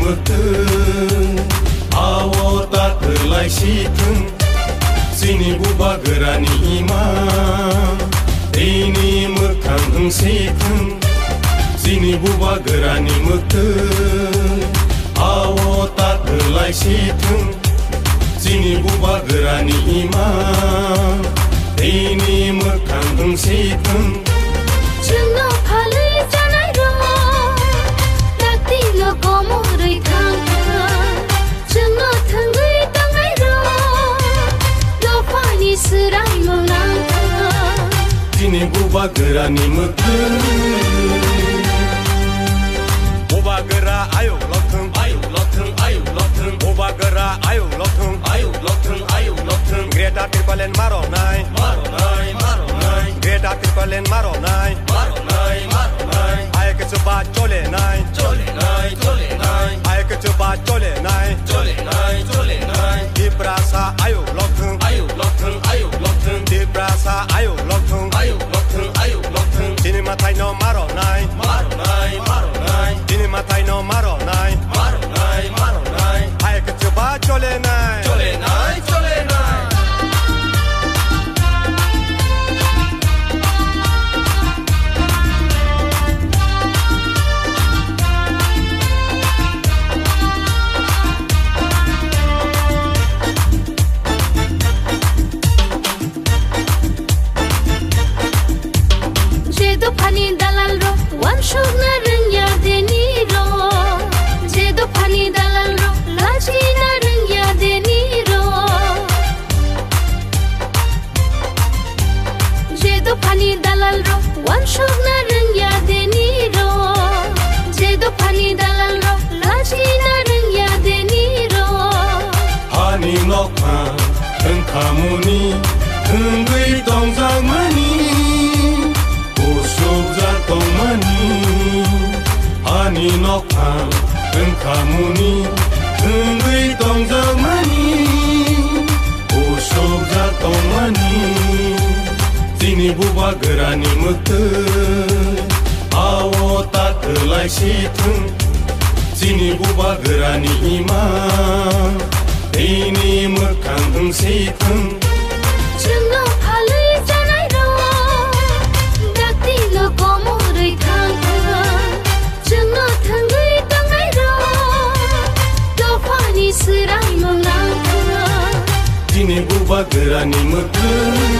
mătân Awo tak kelai sikeng Sini buba gerani ima Ini mekang sikeng Sini buba gerani mătân Awo tak kelai sikeng Sini buba gerani ima Ini mekang sikeng Chungo phalai janai ro Dakti lo komo roi thang Chungo thangui tangai ro Lo pani serai menang Sini buba gerani mătân Buba gera ayo lothung Buba gera ayo lothung Greta Tripalen maro nai Greta Tripalen maro nai Ayo ke coba chole nai Ayo ke coba chole nai Di prasa ayo lothung Di prasa ayo lothung Sini matai no maro nai Sini matai no maro nai Ayo ke coba chole nai Jedo pani dalal ro wan shog na rung ya deni ro Jedo pani dalal ro laji na rung ya deni ro Jedo pani dalal ro wan shog na rung ya deni ro Jedo pani dalal ro laji na rung ya deni ro Hani nokha Teng kamuni Teng gui tong zang mani Usuk jatong mani Hani nokha Teng kamuni Teng gui tong zang mani Usuk jatong mani Sini buba gerani mătân Awo tak kelai sikeng Sini buba gerani ima Ini mekang sikeng Chungo phalai janai ro Dakti lo komo roi thang Chungo thangui tangai ro Lo pani serai menang Sini buba gerani mătân